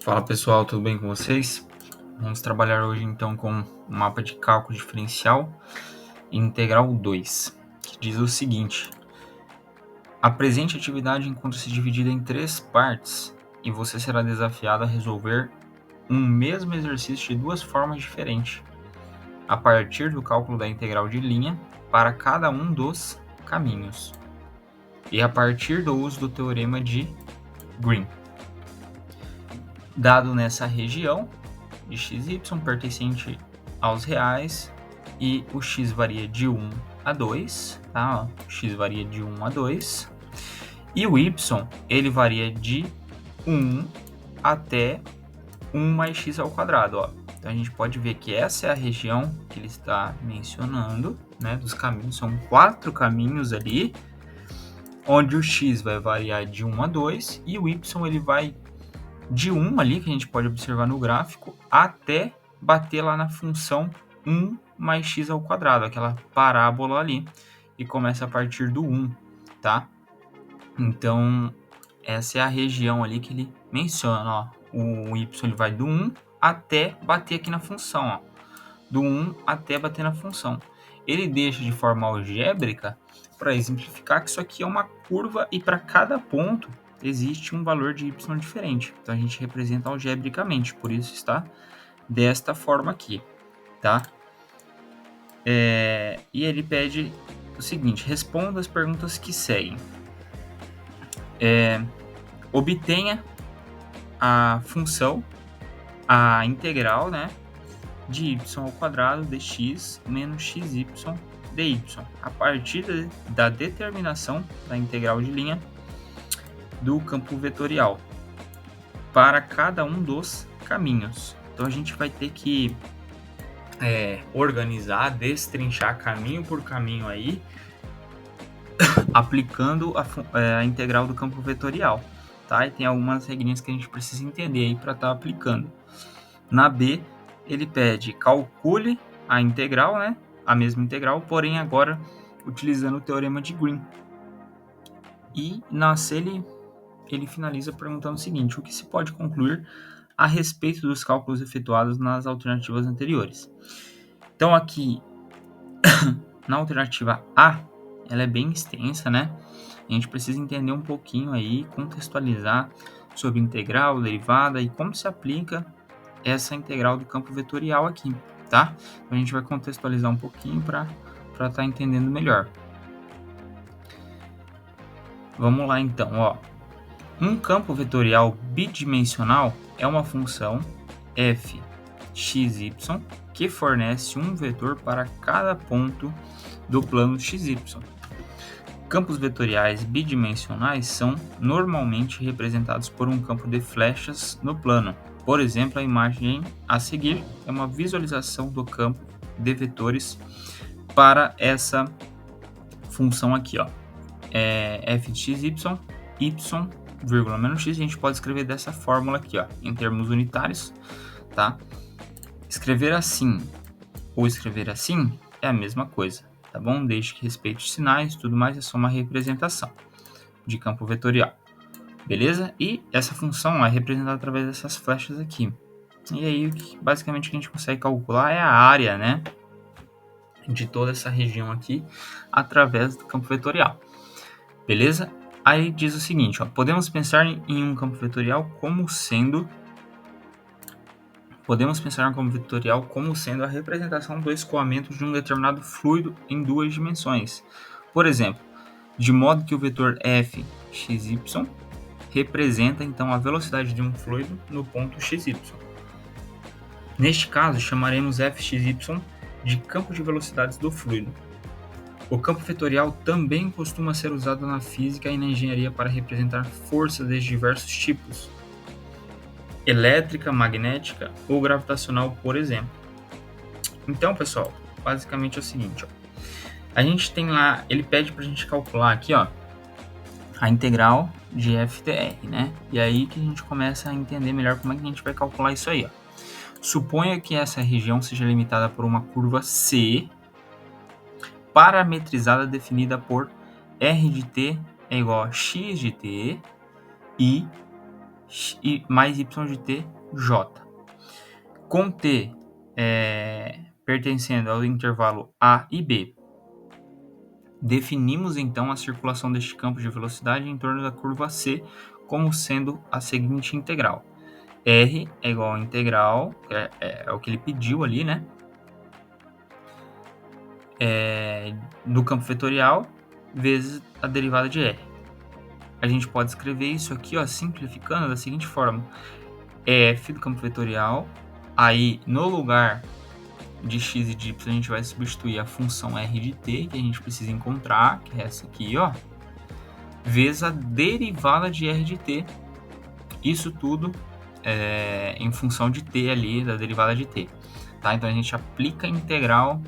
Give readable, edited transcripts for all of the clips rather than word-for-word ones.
Fala pessoal, tudo bem com vocês? Vamos trabalhar hoje então com o mapa de cálculo diferencial integral 2, que diz o seguinte: a presente atividade encontra-se dividida em 3 partes e você será desafiado a resolver um mesmo exercício de 2 formas diferentes, a partir do cálculo da integral de linha para cada um dos caminhos e a partir do uso do teorema de Green. Dado nessa região de XY pertencente aos reais e o x varia de 1 a 2, tá? O x varia de 1 a 2 e o y ele varia de 1 até 1 mais x ao quadrado, ó. Então a gente pode ver que essa é a região que ele está mencionando, né, dos caminhos, são 4 caminhos ali, onde o x vai variar de 1 a 2 e o y ele vai de 1 ali, que a gente pode observar no gráfico, até bater lá na função 1 mais x ao quadrado, aquela parábola ali, e começa a partir do 1, tá? Então, essa é a região ali que ele menciona, ó. O y ele vai do 1 até bater aqui na função, ó. Do 1 até bater na função. Ele deixa de forma algébrica para exemplificar que isso aqui é uma curva e para cada ponto existe um valor de y diferente. Então a gente representa algebricamente, por isso está desta forma aqui, tá? E ele pede o seguinte: responda as perguntas que seguem. Obtenha a função, a integral, né, de y ao quadrado dx menos xy dy, a partir da determinação da integral de linha do campo vetorial para cada um dos caminhos. Então a gente vai ter que organizar, destrinchar caminho por caminho aí, aplicando a integral do campo vetorial, tá? E tem algumas regrinhas que a gente precisa entender aí para estar aplicando. Na B, ele pede calcule a integral, né? A mesma integral, porém agora utilizando o teorema de Green. E na C ele finaliza perguntando o seguinte: o que se pode concluir a respeito dos cálculos efetuados nas alternativas anteriores? Então aqui, na alternativa A, ela é bem extensa, né? A gente precisa entender um pouquinho aí, contextualizar sobre integral, derivada e como se aplica essa integral do campo vetorial aqui, tá? Então, a gente vai contextualizar um pouquinho para estar entendendo melhor. Vamos lá então, ó. Um campo vetorial bidimensional é uma função f x, y que fornece um vetor para cada ponto do plano xy. Campos vetoriais bidimensionais são normalmente representados por um campo de flechas no plano. Por exemplo, a imagem a seguir é uma visualização do campo de vetores para essa função aqui, ó. F de x, y, vírgula menos x, a gente pode escrever dessa fórmula aqui, ó, em termos unitários, tá? Escrever assim ou escrever assim é a mesma coisa, tá bom? Desde que respeite os sinais e tudo mais, é só uma representação de campo vetorial, beleza? E essa função é representada através dessas flechas aqui. E aí, basicamente, o que a gente consegue calcular é a área, né, de toda essa região aqui através do campo vetorial, beleza? Aí diz o seguinte, ó, podemos pensar em um campo vetorial como sendo a representação do escoamento de um determinado fluido em 2 dimensões. Por exemplo, de modo que o vetor f xy representa então a velocidade de um fluido no ponto xy. Neste caso, chamaremos fxy de campo de velocidades do fluido. O campo vetorial também costuma ser usado na física e na engenharia para representar forças de diversos tipos, elétrica, magnética ou gravitacional, por exemplo. Então, pessoal, basicamente é o seguinte, ó. A gente tem lá, ele pede para a gente calcular aqui, ó, a integral de f dr, né? E aí que a gente começa a entender melhor como é que a gente vai calcular isso aí, ó. Suponha que essa região seja limitada por uma curva C, parametrizada definida por R de t é igual a x de t e mais y de t J. Com T pertencendo ao intervalo A e B, definimos então a circulação deste campo de velocidade em torno da curva C como sendo a seguinte integral. R é igual a integral, é o que ele pediu ali, né? Do campo vetorial vezes a derivada de R. A gente pode escrever isso aqui, ó, simplificando da seguinte forma. F do campo vetorial, aí no lugar de x e de y a gente vai substituir a função r de t, que a gente precisa encontrar, que é essa aqui, ó, vezes a derivada de r de t. Isso tudo em função de t ali, da derivada de t. Tá? Então a gente aplica a integral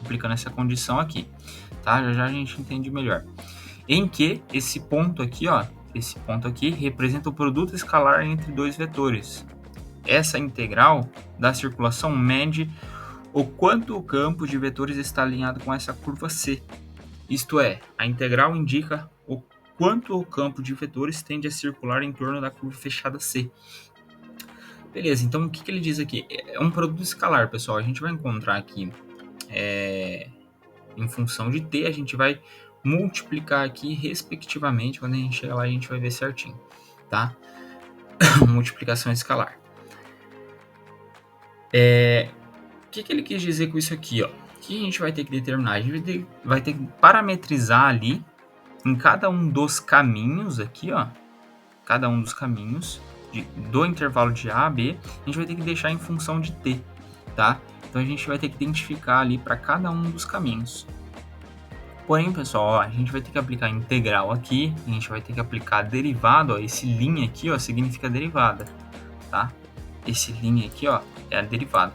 aplicando essa condição aqui. Tá? Já já a gente entende melhor. Em que esse ponto aqui, ó, representa o produto escalar entre dois vetores. Essa integral da circulação mede o quanto o campo de vetores está alinhado com essa curva C. Isto é, a integral indica o quanto o campo de vetores tende a circular em torno da curva fechada C. Beleza, então o que ele diz aqui? É um produto escalar, pessoal. A gente vai encontrar aqui em função de t, a gente vai multiplicar aqui respectivamente. Quando a gente chegar lá, a gente vai ver certinho, tá? Multiplicação escalar. O que ele quis dizer com isso aqui, ó? O que a gente vai ter que determinar? A gente vai ter que parametrizar ali em cada um dos caminhos aqui, ó. Cada um dos caminhos do intervalo de A a B, a gente vai ter que deixar em função de t, tá? Então a gente vai ter que identificar ali para cada um dos caminhos. Porém, pessoal, ó, a gente vai ter que aplicar integral aqui, a gente vai ter que aplicar derivada, ó, esse linha aqui, ó, significa derivada, tá? Esse linha aqui, ó, é a derivada.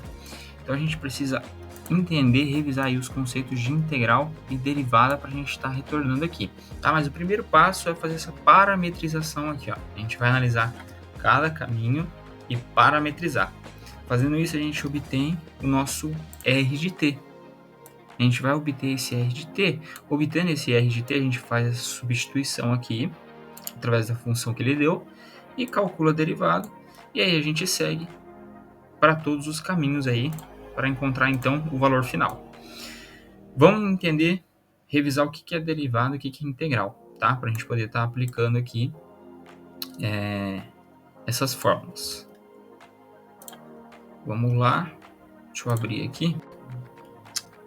Então a gente precisa entender, revisar aí os conceitos de integral e derivada para a gente estar retornando aqui, tá? Mas o primeiro passo é fazer essa parametrização aqui, ó. A gente vai analisar cada caminho e parametrizar. Fazendo isso, a gente obtém o nosso R de t. A gente vai obter esse R de t. Obtendo esse R de t, a gente faz essa substituição aqui, através da função que ele deu, e calcula a derivada. E aí a gente segue para todos os caminhos aí, para encontrar então o valor final. Vamos entender, revisar o que é derivada e o que é integral, tá? Para a gente poder estar aplicando aqui essas fórmulas. Vamos lá, deixa eu abrir aqui.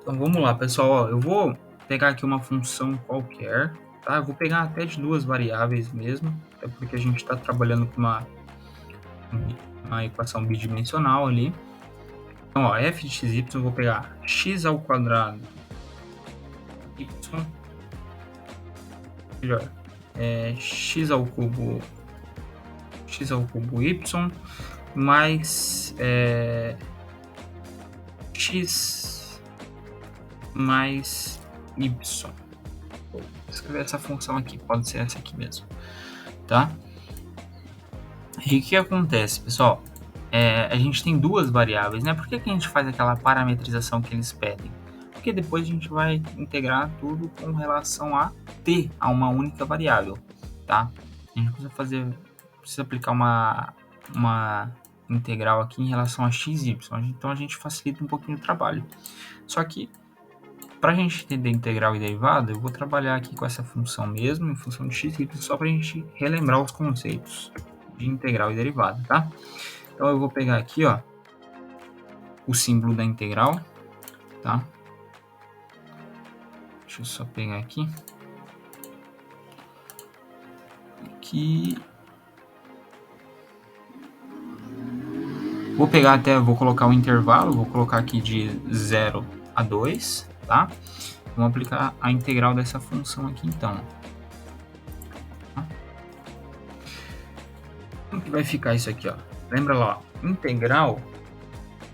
Então vamos lá, pessoal, ó, eu vou pegar aqui uma função qualquer, tá? Eu vou pegar até de duas variáveis mesmo, até porque a gente está trabalhando com uma equação bidimensional ali. Então, ó, f de xy, eu vou pegar x ao quadrado y, melhor, x ao cubo y mais x mais y. Vou escrever essa função aqui, pode ser essa aqui mesmo, tá? E o que acontece, pessoal? A gente tem duas variáveis, né? Por que a gente faz aquela parametrização que eles pedem? Porque depois a gente vai integrar tudo com relação a t, a uma única variável, tá? A gente precisa aplicar uma integral aqui em relação a x e y, então a gente facilita um pouquinho o trabalho. Só que, para a gente entender integral e derivada, eu vou trabalhar aqui com essa função mesmo, em função de x e y, só para a gente relembrar os conceitos de integral e derivada, tá? Então eu vou pegar aqui, ó, o símbolo da integral, tá? Deixa eu só pegar aqui. Vou colocar o intervalo, vou colocar aqui de 0 a 2, tá? Vamos aplicar a integral dessa função aqui, então. Como que vai ficar isso aqui, ó? Lembra lá, ó, integral,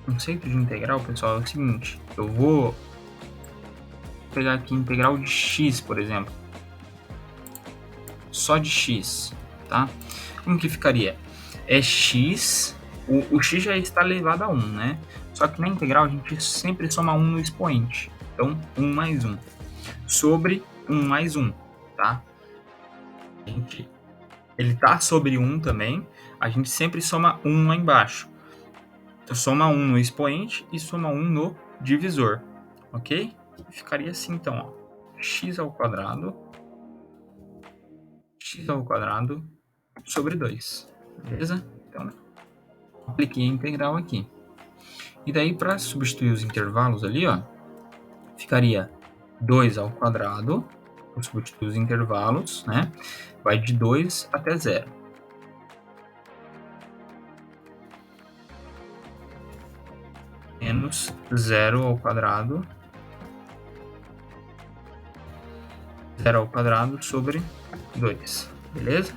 o conceito de integral, pessoal, é o seguinte, eu vou pegar aqui integral de x, por exemplo, só de x, tá? Como que ficaria? É x, o x já está elevado a 1, né? Só que na integral a gente sempre soma 1 no expoente, então 1 mais 1, sobre 1 mais 1, tá? A gente ele tá sobre 1 também, a gente sempre soma 1 lá embaixo. Então, soma 1 no expoente e soma 1 no divisor, ok? Ficaria assim, então, ó, x ao quadrado sobre 2, beleza? Então, apliquei a integral aqui. E daí, para substituir os intervalos ali, ó, ficaria 2 ao quadrado, vou substituir os intervalos, né? Vai de 2 até 0. Menos 0 ao quadrado sobre 2, beleza?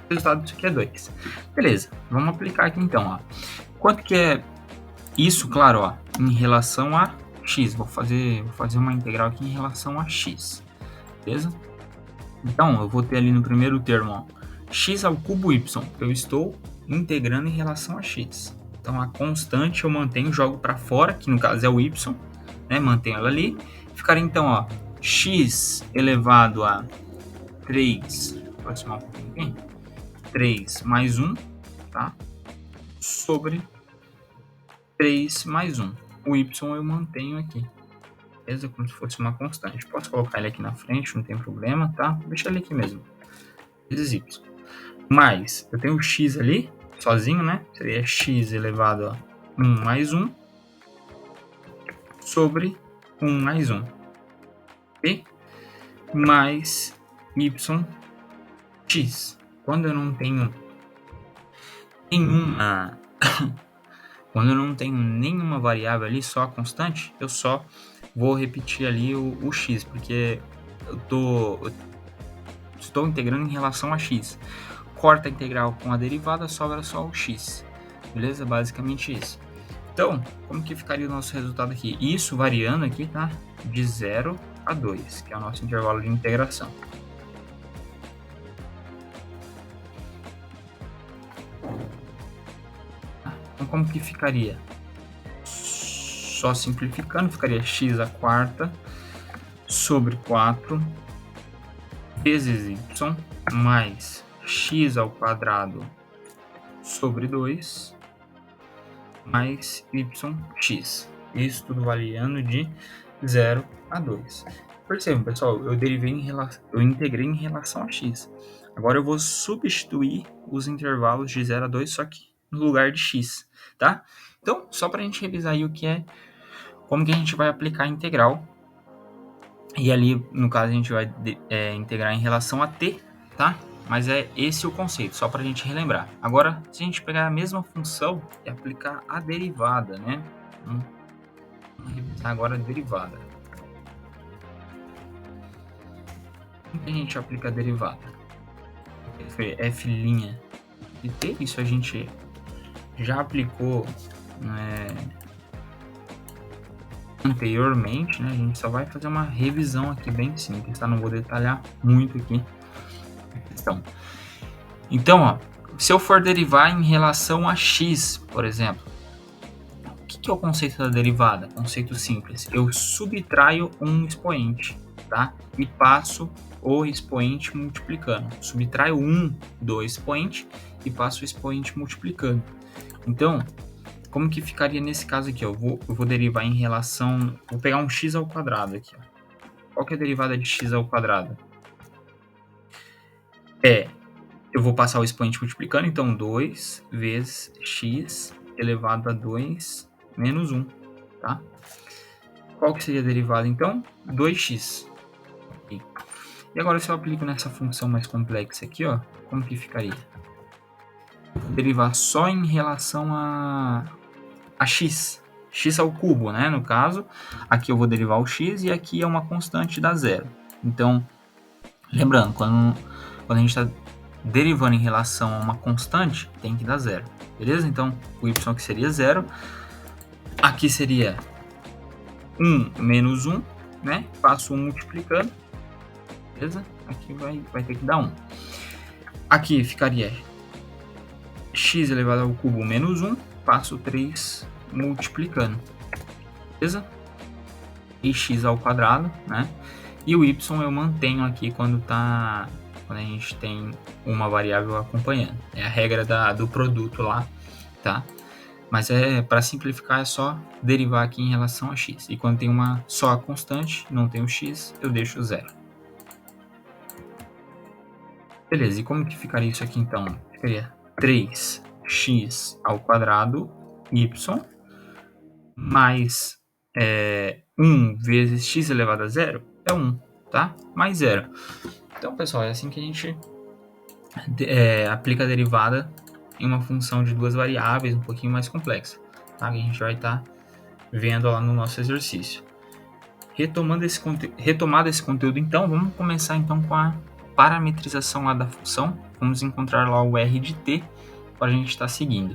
O resultado disso aqui é 2. Beleza, vamos aplicar aqui então, ó. Quanto que é isso, claro, ó, em relação a x? Vou fazer uma integral aqui em relação a x, beleza? Então, eu vou ter ali no primeiro termo, ó, x ao cubo y. Eu estou integrando em relação a x. Então, a constante eu mantenho, jogo para fora, que no caso é o y, né? Mantenho ela ali. Ficaria então, ó, x elevado a 3, vou aproximar um pouquinho aqui, 3 mais 1, tá? Sobre 3 mais 1. O y eu mantenho aqui, beleza? Como se fosse uma constante. Posso colocar ele aqui na frente, não tem problema, tá? Deixa ele aqui mesmo, vezes y. Mas, eu tenho o x ali, sozinho, né? Seria x elevado a 1 mais 1 sobre 1 mais 1. E mais yx. Quando eu não tenho nenhuma variável ali, só a constante, eu só vou repetir ali o x, porque eu estou integrando em relação a x. Corta a integral com a derivada, sobra só o x. Beleza? Basicamente isso. Então, como que ficaria o nosso resultado aqui? Isso variando aqui, tá? De 0 a 2, que é o nosso intervalo de integração. Então, como que ficaria? Só simplificando, ficaria x à quarta sobre 4 vezes y mais x ao quadrado sobre 2 mais yx. Isso tudo variando de 0 a 2. Percebam, pessoal, eu integrei em relação a x. Agora eu vou substituir os intervalos de 0 a 2, só que no lugar de x, tá? Então, só para a gente revisar aí como que a gente vai aplicar a integral. E ali, no caso, a gente vai integrar em relação a t, tá? Mas é esse o conceito, só para a gente relembrar. Agora, se a gente pegar a mesma função e aplicar a derivada, né? Vamos revisar agora a derivada. Como que a gente aplica a derivada? Foi f' de t, isso a gente já aplicou anteriormente, né? A gente só vai fazer uma revisão aqui bem simples, tá? Não vou detalhar muito aqui a questão. Então, ó, se eu for derivar em relação a x, por exemplo, o que é o conceito da derivada? Conceito simples. Eu subtraio um expoente, tá? E passo o expoente multiplicando. Subtraio 1 do expoente e passo o expoente multiplicando. Então, como que ficaria nesse caso aqui? Ó? Eu vou derivar em relação... Vou pegar um x ao quadrado aqui. Ó. Qual que é a derivada de x ao quadrado? Eu vou passar o expoente multiplicando, então 2 vezes x elevado a 2 menos 1, tá? Qual que seria a derivada, então? 2x. Okay. E agora, se eu aplico nessa função mais complexa aqui, ó, como que ficaria? Vou derivar só em relação a x ao cubo, né? No caso, aqui eu vou derivar o x e aqui é uma constante da zero. Então, lembrando, quando a gente está derivando em relação a uma constante, tem que dar zero, beleza? Então, o y aqui seria 0. Aqui seria 1 menos 1, né? Passo 1 multiplicando, beleza? Aqui vai ter que dar 1. Aqui ficaria x elevado ao cubo menos 1, passo 3 multiplicando, beleza? E x ao quadrado, né? E o y eu mantenho aqui quando tá quando a gente tem uma variável acompanhando. É a regra do produto lá, tá? Mas para simplificar, é só derivar aqui em relação a x. E quando tem uma só constante, não tem o x, eu deixo 0. Beleza, e como que ficaria isso aqui então? Ficaria 3x ao quadrado y mais 1 vezes x elevado a 0 é 1, tá? Mais 0. Então, pessoal, é assim que a gente aplica a derivada em uma função de duas variáveis um pouquinho mais complexa, tá? Que a gente vai estar vendo lá no nosso exercício. Retomado esse conteúdo, então, vamos começar então com a parametrização lá da função. Vamos encontrar lá o r de t para a gente estar seguindo.